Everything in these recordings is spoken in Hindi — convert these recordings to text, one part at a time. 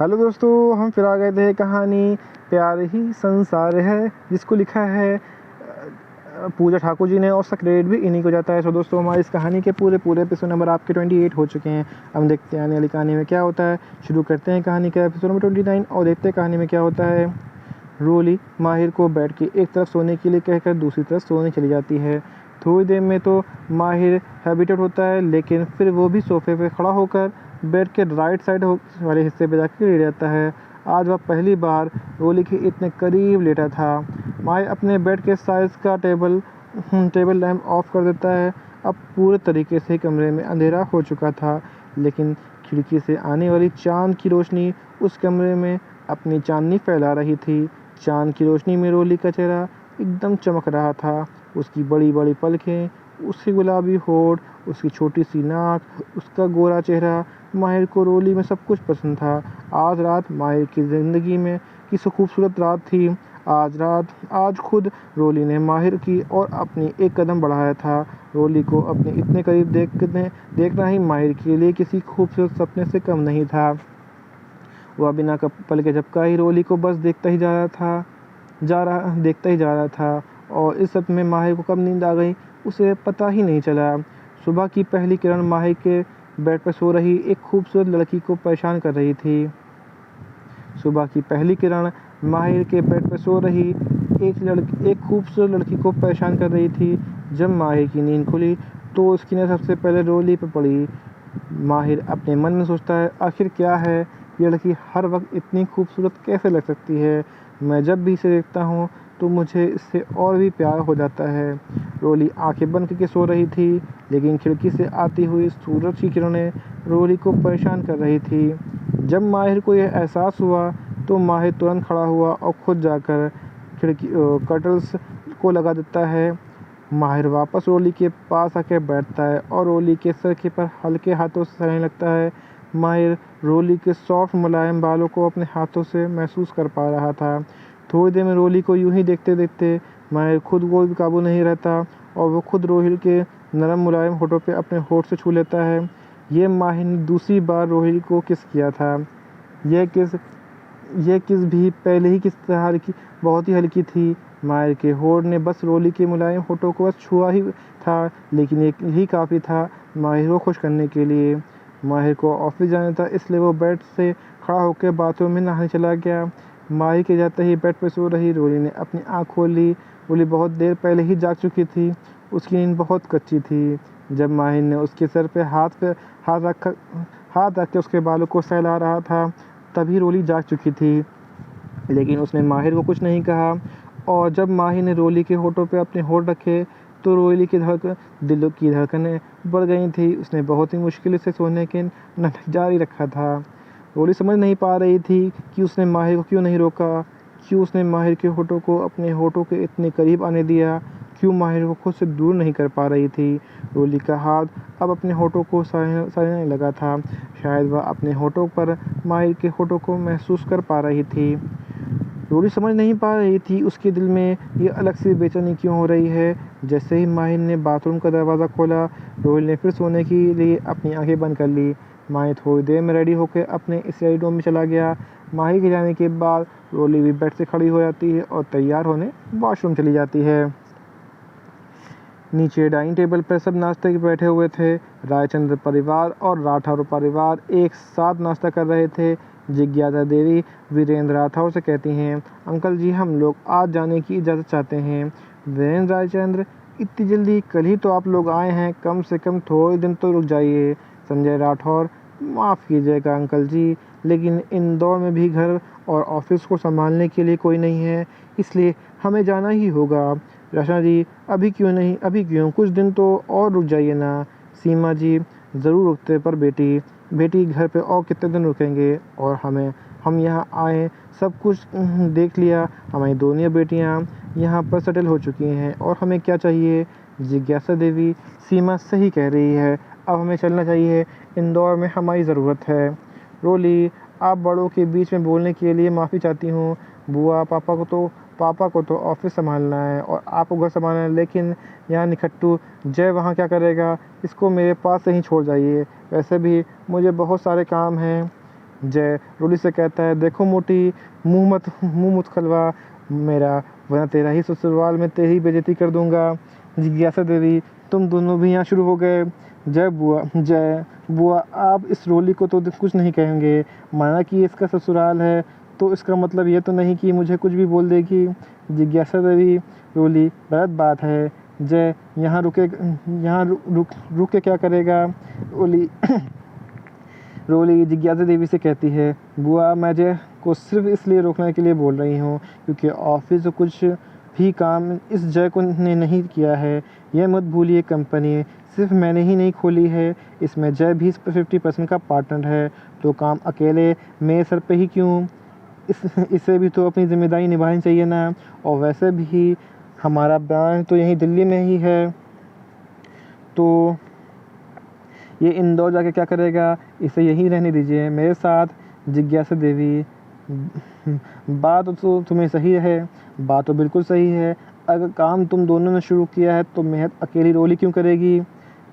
हेलो दोस्तों, हम फिर आ गए थे कहानी प्यार ही संसार है, जिसको लिखा है पूजा ठाकुर जी ने और उसका क्रेडिट भी इन्हीं को जाता है। सो दोस्तों, हमारी इस कहानी के पूरे एपिसोड नंबर आपके 28 हो चुके हैं। हम देखते हैं आने वाली कहानी में क्या होता है। शुरू करते हैं कहानी का एपिसोड नंबर 29 और देखते हैं कहानी में क्या होता है। रोली माहिर को बेड के एक तरफ सोने के लिए कहकर दूसरी तरफ सोने चली जाती है। थोड़ी देर में तो माहिर हैबिटेट होता है, लेकिन फिर वो भी सोफे पे खड़ा होकर बेड के राइट साइड वाले हिस्से पे जाकर लेट जाता है। आज वह पहली बार रोली के इतने करीब लेटा था। माहिर अपने बेड के साइज का टेबल लैंप ऑफ कर देता है। अब पूरे तरीके से कमरे में अंधेरा हो चुका था, लेकिन खिड़की से आने वाली चांद की रोशनी उस कमरे में अपनी चांदनी फैला रही थी। चांद की रोशनी में रोली का चेहरा एकदम चमक रहा था। उसकी बड़ी बड़ी पलकें, उसके गुलाबी होठ, उसकी छोटी सी नाक, उसका गोरा चेहरा। माहिर को रोली में सब कुछ पसंद था। आज रात माहिर की ज़िंदगी में की खूबसूरत रात थी। आज खुद रोली ने माहिर की ओर अपनी एक कदम बढ़ाया था। रोली को अपने इतने करीब देखना ही माहिर के लिए किसी खूबसूरत सपने से कम नहीं था। वह बिना पलके झपकाए ही रोली को बस देखता ही जा रहा था और इस सब में माहिर को कब नींद आ गई उसे पता ही नहीं चला। सुबह की पहली किरण माहिर के बेड पर सो रही एक खूबसूरत लड़की को परेशान कर रही थी। सुबह की पहली किरण माहिर के बेड पर सो रही एक खूबसूरत लड़की को परेशान कर रही थी। जब माहिर की नींद खुली तो उसकी नज़र सबसे पहले रोली पर पड़ी। माहिर अपने मन में सोचता है, आखिर क्या है, ये लड़की हर वक्त इतनी खूबसूरत कैसे लग सकती है। मैं जब भी इसे देखता हूँ तो मुझे इससे और भी प्यार हो जाता है। रोली आंखें बंद करके सो रही थी, लेकिन खिड़की से आती हुई सूरज की किरणें रोली को परेशान कर रही थी। जब माहिर को यह एहसास हुआ तो माहिर तुरंत खड़ा हुआ और खुद जाकर कर्टन्स को लगा देता है। माहिर वापस रोली के पास आकर बैठता है और रोली के सर के पर हल्के हाथों से सहने लगता है। माहिर रोली के सॉफ्ट मुलायम बालों को अपने हाथों से महसूस कर पा रहा था। थोड़ी देर में रोली को यूं ही देखते देखते माहिर खुद को भी काबू नहीं रहता और वो खुद रोहिल के नरम मुलायम होठों पे अपने होठ से छू लेता है। ये माहिर ने दूसरी बार रोहिल को किस किया था। यह किस भी पहले ही किस तरह की बहुत ही हल्की थी। माहिर के होठ ने बस रोली के मुलायम होठों को बस छुआ ही था, लेकिन एक ही काफ़ी था माहिर को खुश करने के लिए। माहिर को ऑफिस जाना था, इसलिए वो बेड से खड़ा होकर बाथरूम में नहाने चला गया। माहिर के जाते ही बेड पर सो रही रोली ने अपनी आँख खोल ली। रोली बहुत देर पहले ही जाग चुकी थी। उसकी नींद बहुत कच्ची थी। जब माहिर ने उसके सर पे हाथ रख के उसके बालों को सहला रहा था, तभी रोली जाग चुकी थी, लेकिन उसने माहिर को कुछ नहीं कहा। और जब माहिर ने रोली के होठों पे अपने होठ रखे तो रोली की दिल की धड़कनें बढ़ गई थी। उसने बहुत ही मुश्किल से सोने के नाटक जारी रखा था। रोली समझ नहीं पा रही थी कि उसने माहिर को क्यों नहीं रोका, क्यों उसने माहिर के होठों को अपने होठों के इतने करीब आने दिया, क्यों माहिर को खुद से दूर नहीं कर पा रही थी। रोली का हाथ अब अपने होठों को सहने लगा था। शायद वह अपने होठों पर माहिर के होठों को महसूस कर पा रही थी। रोली समझ नहीं पा रही थी उसके दिल में ये अलग सी बेचैनी क्यों हो रही है। जैसे ही माहिर ने बाथरूम का दरवाज़ा खोला, रोली ने फिर सोने के लिए अपनी आंखें बंद कर ली। माहिर थोड़ी देर में रेडी होकर अपने स्टडी रूम में चला गया। माहिर के जाने के बाद रोली भी बेड से खड़ी हो जाती है और तैयार होने वॉशरूम चली जाती है। नीचे डाइनिंग टेबल पर सब नाश्ते के बैठे हुए थे। रायचंद्र परिवार और राठौर परिवार एक साथ नाश्ता कर रहे थे। जिज्ञासा देवी वीरेंद्र राठौर से कहती हैं, अंकल जी, हम लोग आज जाने की इजाज़त चाहते हैं। वीरेंद्र, रायचंद्र, इतनी जल्दी? कल ही तो आप लोग आए हैं, कम से कम थोड़े दिन तो रुक जाइए। संजय राठौर, माफ़ कीजिएगा अंकल जी, लेकिन इंदौर में भी घर और ऑफिस को संभालने के लिए कोई नहीं है, इसलिए हमें जाना ही होगा। रचना जी, अभी क्यों नहीं, अभी क्यों, कुछ दिन तो और रुक जाइए ना। सीमा जी, ज़रूर रुकते, पर बेटी घर पे और कितने दिन रुकेंगे। और हम यहाँ आए, सब कुछ देख लिया, हमारी दोनों बेटियाँ यहाँ पर सेटल हो चुकी हैं और हमें क्या चाहिए। जिज्ञासा देवी, सीमा सही कह रही है, अब हमें चलना चाहिए, इंदौर में हमारी ज़रूरत है। रोली, आप बड़ों के बीच में बोलने के लिए माफ़ी चाहती हूँ। बुआ, पापा को तो ऑफिस संभालना है और आपको घर संभालना है, लेकिन यहाँ निखट्टू जय वहाँ क्या करेगा, इसको मेरे पास से ही छोड़ जाइए। वैसे भी मुझे बहुत सारे काम हैं। जय रोली से कहता है, देखो मोटी, मुंह मत खलवा मेरा, वरना तेरा ही ससुराल में तेरी बेइज्जती कर दूंगा। जिज्ञासा देवी, तुम दोनों भी यहाँ शुरू हो गए। जय बुआ, आप इस रोली को तो कुछ नहीं कहेंगे, माना कि इसका ससुराल है तो इसका मतलब ये तो नहीं कि मुझे कुछ भी बोल देगी। जिज्ञासा देवी, रोली गलत बात है। जय, यहाँ रुक के क्या करेगा। रोली जिज्ञासा देवी से कहती है, बुआ मैं जय को सिर्फ इसलिए रोकने के लिए बोल रही हूँ क्योंकि ऑफिस में कुछ भी काम इस जय को ने नहीं किया है। यह मत भूलिए, कंपनी सिर्फ मैंने ही नहीं खोली है, इसमें जय भी 50% का पार्टनर है, तो काम अकेले मेरे सर पे ही क्यों। इसे भी तो अपनी जिम्मेदारी निभानी चाहिए ना। और वैसे भी हमारा ब्रांच तो यहीं दिल्ली में ही है, तो ये इंदौर जाके क्या करेगा, इसे यहीं रहने दीजिए मेरे साथ। जिज्ञासा देवी, बात तो तुम्हें सही है, बात तो बिल्कुल सही है। अगर काम तुम दोनों ने शुरू किया है तो मेहनत अकेली रोली क्यों करेगी।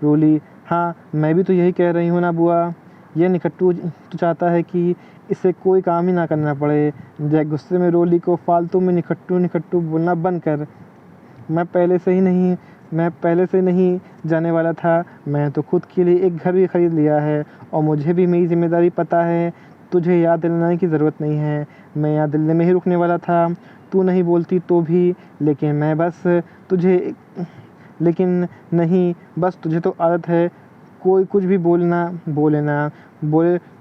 रोली, हाँ मैं भी तो यही कह रही हूँ ना बुआ, यह निकट्टू तो चाहता है कि इसे कोई काम ही ना करना पड़े। जय गुस्से में रोली को फालतू में निकट्टू बोलना बंद कर। मैं पहले से नहीं जाने वाला था, मैं तो खुद के लिए एक घर भी खरीद लिया है और मुझे भी मेरी जिम्मेदारी पता है। तुझे याद दिलाने की ज़रूरत नहीं है, मैं यहाँ दिल्ली में ही रुकने वाला था। तू नहीं बोलती तो भी, लेकिन नहीं, बस तुझे तो आदत है कोई कुछ भी बोले,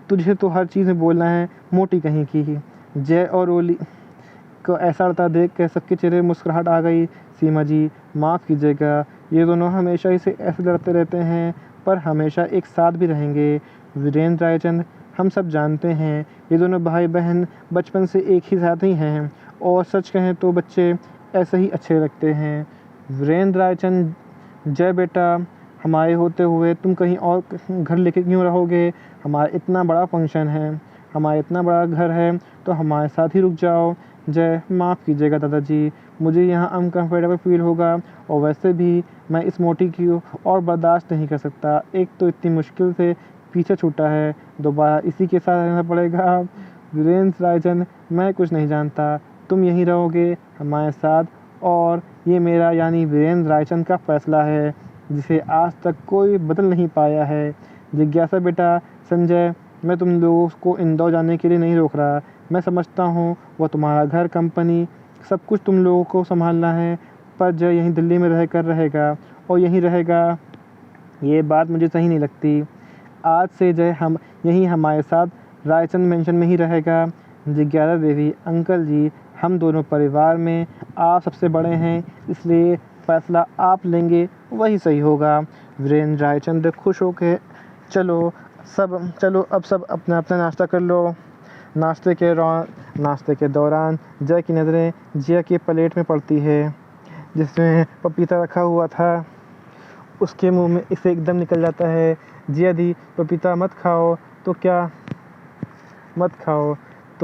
तुझे तो हर चीज़ में बोलना है, मोटी कहीं की। जय और रोली को ऐसा लड़ता देख कर सबके चेहरे मुस्कुराहट आ गई। सीमा जी माफ़ कीजिएगा, ये दोनों हमेशा ही से ऐसे लड़ते रहते हैं पर हमेशा एक साथ भी रहेंगे। वीरेंद्र रायचंद, हम सब जानते हैं ये दोनों भाई बहन बचपन से एक ही साथ ही हैं और सच कहें तो बच्चे ऐसे ही अच्छे लगते हैं। वीरेंद्र रायचंद, जय बेटा, हमारे होते हुए तुम कहीं और घर लेके क्यों रहोगे। हमारा इतना बड़ा फंक्शन है, हमारा इतना बड़ा घर है, तो हमारे साथ ही रुक जाओ। जय, माफ़ कीजिएगा दादाजी, मुझे यहाँ अनकम्फर्टेबल फील होगा और वैसे भी मैं इस मोटी की और बर्दाश्त नहीं कर सकता। एक तो इतनी मुश्किल से पीछे छूटा है, दोबारा इसी के साथ रहना पड़ेगा। वीरेंद्र रायचंद, मैं कुछ नहीं जानता, तुम यहीं रहोगे हमारे साथ और ये मेरा यानी वीरेंद्र रायचंद का फैसला है जिसे आज तक कोई बदल नहीं पाया है। जिज्ञासा बेटा, संजय, मैं तुम लोगों को इंदौर जाने के लिए नहीं रोक रहा, मैं समझता हूँ वो तुम्हारा घर, कंपनी, सब कुछ तुम लोगों को संभालना है, पर जय यहीं दिल्ली में रहेगा और यहीं रहेगा, ये बात मुझे सही नहीं लगती। आज से जय हम यहीं हमारे साथ रायचंद मेंशन में ही रहेगा। जिज्ञासा देवी, अंकल जी, हम दोनों परिवार में आप सबसे बड़े हैं, इसलिए फैसला आप लेंगे वही सही होगा। वीरेंद्र रायचंद खुश होकर, चलो अब सब अपना अपना नाश्ता कर लो। नाश्ते के दौरान जय की नज़रें जिया की प्लेट में पड़ती है जिसमें पपीता रखा हुआ था। उसके मुंह में इसे एकदम निकल जाता है, जिया दी, पपीता मत खाओ तो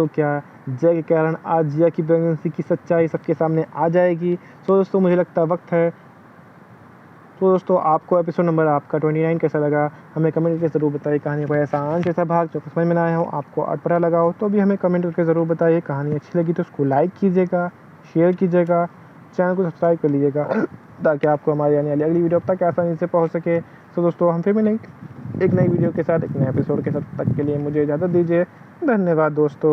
क्या। जय के कारण आज जिया की प्रेगनेंसी की सच्चाई सबके सामने आ जाएगी। तो दोस्तों मुझे लगता वक्त है, तो दोस्तों आपको एपिसोड नंबर आपका 29 कैसा लगा हमें कमेंट करके ज़रूर बताइए। कहानी का ऐसा आंश ऐसा भाग जो समझ में ना आया हो, आपको अटपटा लगा हो तो भी हमें कमेंट करके ज़रूर बताइए। कहानी अच्छी लगी तो उसको लाइक कीजिएगा, शेयर कीजिएगा, चैनल को सब्सक्राइब कर लीजिएगा ताकि आपको हमारी आने वाली अगली वीडियो तक आसानी से पहुँच सके। तो दोस्तों हम फिर मिलेंगे एक नई वीडियो के साथ, एक नए एपिसोड के साथ। तक के लिए मुझे इजाज़त दीजिए। धन्यवाद दोस्तों।